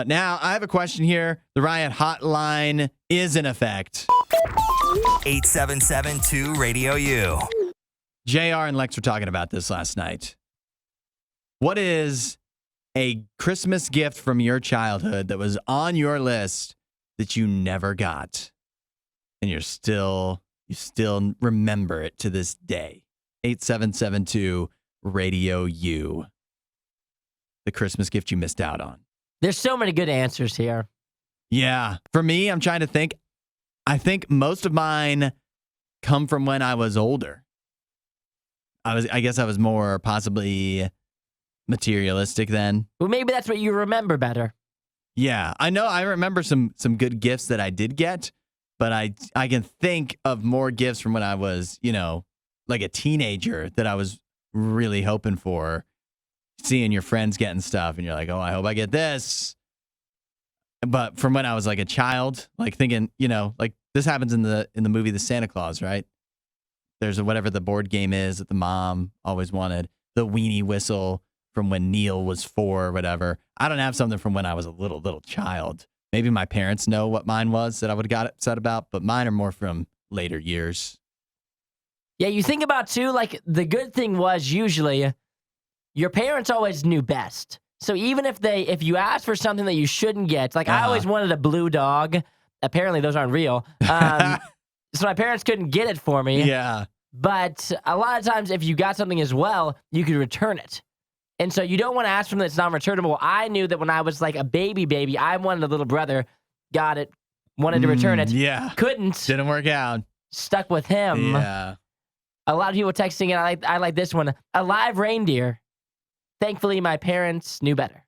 Now, I have a question here. The Riot hotline is in effect. 877-2-RADIO-U. JR and Lex were talking about this last night. What is a Christmas gift from your childhood that was on your list that you never got? And you still remember it to this day. 877-2-RADIO-U. The Christmas gift you missed out on. There's so many good answers here. Yeah. For me, I'm trying to think. I think most of mine come from when I was older. I guess I was more possibly materialistic then. Well, maybe that's what you remember better. Yeah. I know I remember some good gifts that I did get, but I can think of more gifts from when I was, like a teenager that I was really hoping for. Seeing your friends getting stuff and you're like, oh, I hope I get this. But from when I was like a child, like thinking, like this happens in the movie The Santa Claus, right? There's whatever the board game is that the mom always wanted. The weenie whistle from when Neil was 4 or whatever. I don't have something from when I was a little child. Maybe my parents know what mine was that I would have got upset about, but mine are more from later years. Yeah, you think about too, like the good thing was usually your parents always knew best. So even if you asked for something that you shouldn't get, like I always wanted a blue dog. Apparently those aren't real. So my parents couldn't get it for me. Yeah. But a lot of times if you got something as well, you could return it. And so you don't want to ask for something that's non-returnable. I knew that when I was like a baby, I wanted a little brother. Got it. Wanted to return it. Yeah. Couldn't. Didn't work out. Stuck with him. Yeah. A lot of people texting it. I like this one. A live reindeer. Thankfully, my parents knew better.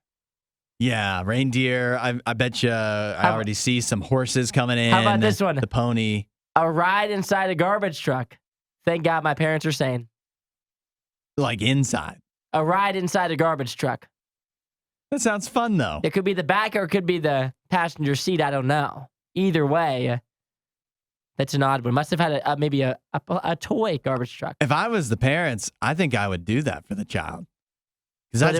Yeah, reindeer. I bet you I already see some horses coming in. How about this one? The pony. A ride inside a garbage truck. Thank God my parents are sane. Like inside. A ride inside a garbage truck. That sounds fun, though. It could be the back or it could be the passenger seat. I don't know. Either way, that's an odd one. Must have had maybe a toy garbage truck. If I was the parents, I think I would do that for the child. Because that's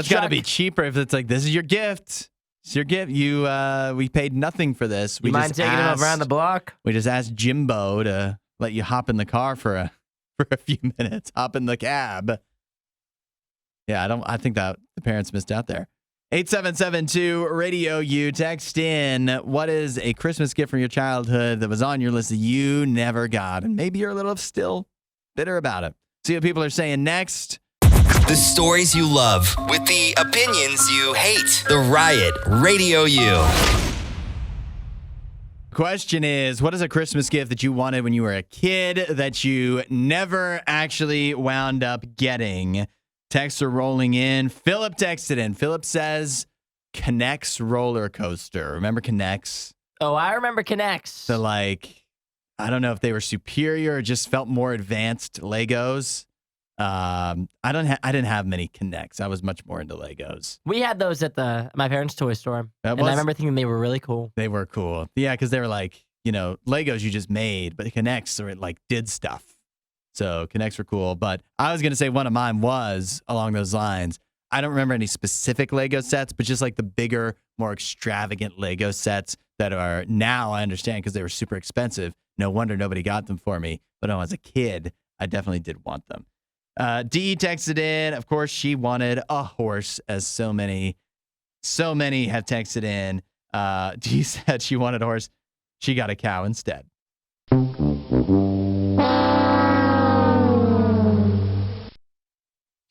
got to be cheaper if it's like, this is your gift. It's your gift. We paid nothing for this. You mind taking him around the block? We just asked Jimbo to let you hop in the car for a few minutes. Hop in the cab. Yeah, I think that the parents missed out there. 877-2-RADIO-U. Text in, what is a Christmas gift from your childhood that was on your list that you never got? And maybe you're a little still bitter about it. See what people are saying next. The stories you love with the opinions you hate. The Riot Radio U. Question is, what is a Christmas gift that you wanted when you were a kid that you never actually wound up getting? Texts are rolling in. Philip texted in. Philip says, Connects roller coaster. Remember Connects? Oh, I remember Connects. So like, I don't know if they were superior or just felt more advanced Legos. I didn't have many Connects. I was much more into Legos. We had those at my parents' toy store. And I remember thinking they were really cool. They were cool. Yeah, because they were like, Legos you just made, but the Connects are like did stuff. So Connects were cool. But I was going to say one of mine was along those lines. I don't remember any specific Lego sets, but just like the bigger, more extravagant Lego sets that are now I understand because they were super expensive. No wonder nobody got them for me. But when I was a kid, I definitely did want them. Dee texted in. Of course, she wanted a horse, as so many have texted in. Dee said she wanted a horse. She got a cow instead.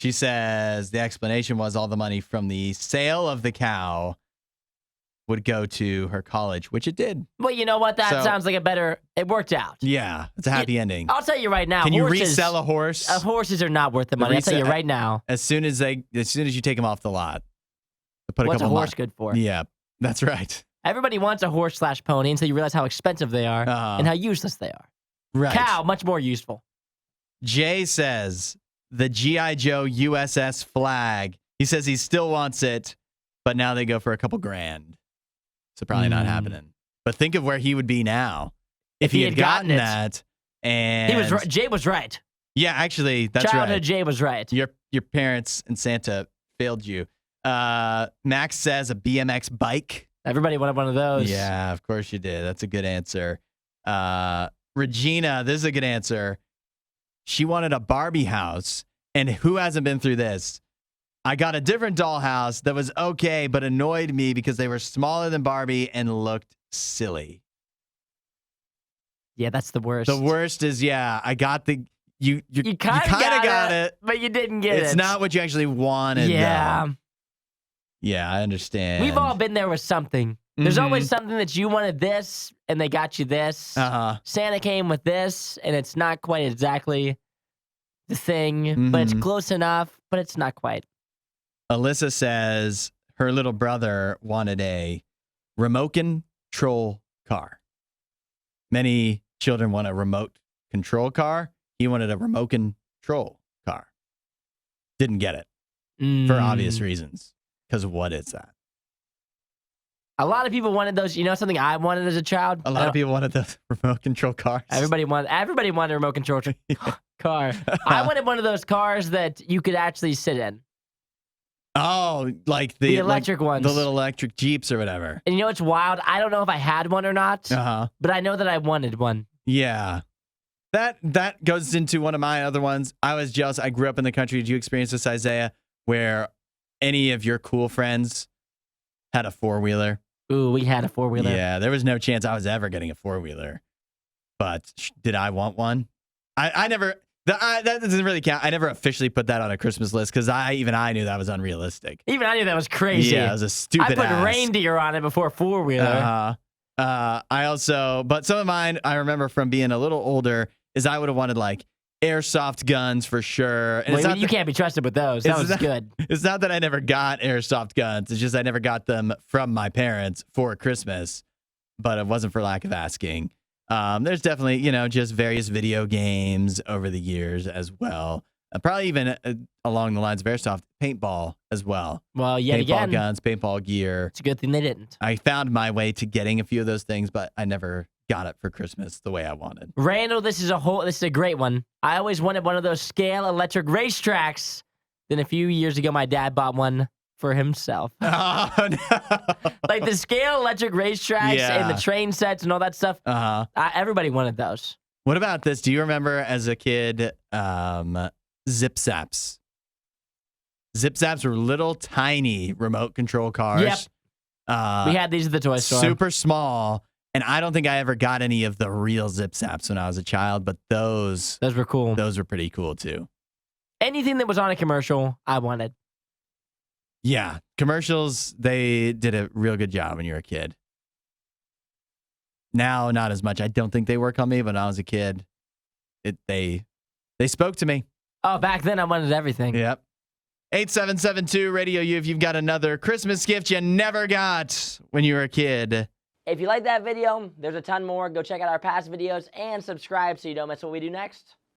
She says the explanation was all the money from the sale of the cow would go to her college, which it did. Well, you know what? That sounds like it worked out. Yeah, it's a happy ending. I'll tell you right now. Can you resell a horse? Horses are not worth the money. I'll tell you right now. As soon as you take them off the lot, what's a horse good for? Yeah, that's right. Everybody wants a horse/pony until you realize how expensive they are and how useless they are. Right. Cow, much more useful. Jay says the G.I. Joe USS flag. He says he still wants it, but now they go for a couple grand. So probably not happening. But think of where he would be now if he had gotten that. And Jay was right. Yeah, actually, that's right. Childhood Jay was right. Your parents and Santa failed you. Max says a BMX bike. Everybody wanted one of those. Yeah, of course you did. That's a good answer. Regina, this is a good answer. She wanted a Barbie house. And who hasn't been through this? I got a different dollhouse that was okay, but annoyed me because they were smaller than Barbie and looked silly. Yeah, that's the worst. The worst is, I got the... You kind of got it, but you didn't get it. It's not what you actually wanted, Yeah. though. Yeah, I understand. We've all been there with something. There's always something that you wanted this, and they got you this. Santa came with this, and it's not quite exactly the thing, but it's close enough, but it's not quite. Alyssa says her little brother wanted a remote control car. Many children want a remote control car. He wanted a remote control car. Didn't get it for obvious reasons. Because what is that? A lot of people wanted those. You know something I wanted as a child? A lot of people wanted the remote control cars. Everybody wanted a remote control car. I wanted one of those cars that you could actually sit in. Oh, like the electric ones. The little electric Jeeps or whatever. And you know what's wild? I don't know if I had one or not, but I know that I wanted one. Yeah. That goes into one of my other ones. I was jealous. I grew up in the country. Did you experience this, Isaiah, where any of your cool friends had a four-wheeler? Ooh, we had a four-wheeler. Yeah, there was no chance I was ever getting a four-wheeler. But did I want one? I never... that doesn't really count. I never officially put that on a Christmas list because I knew that was unrealistic. Even I knew that was crazy. Yeah, it was a stupid I put reindeer on it before four-wheeler. But some of mine I remember from being a little older is I would have wanted like airsoft guns for sure. And you can't be trusted with those. That was good. It's not that I never got airsoft guns. It's just I never got them from my parents for Christmas, but it wasn't for lack of asking. There's definitely, just various video games over the years as well. Probably even along the lines of airsoft, paintball as well. Well, yet again. Paintball guns, paintball gear. It's a good thing they didn't. I found my way to getting a few of those things, but I never got it for Christmas the way I wanted. Randall, this is a great one. I always wanted one of those scale electric racetracks. Then a few years ago, my dad bought one for himself. Oh, no. Like the scale electric racetracks and the train sets and all that stuff. Everybody wanted those. What about this? Do you remember as a kid, Zip Zaps? Zip Zaps were little tiny remote control cars. Yep. We had these at the toy store. Super small. And I don't think I ever got any of the real Zip Zaps when I was a child, but those were cool. Those were pretty cool too. Anything that was on a commercial, I wanted. Yeah, commercials, they did a real good job when you were a kid. Now, not as much. I don't think they work on me, but when I was a kid, they spoke to me. Oh, back then I wanted everything. Yep. 8772 Radio U if you've got another Christmas gift you never got when you were a kid. If you like that video, there's a ton more. Go check out our past videos and subscribe so you don't miss what we do next.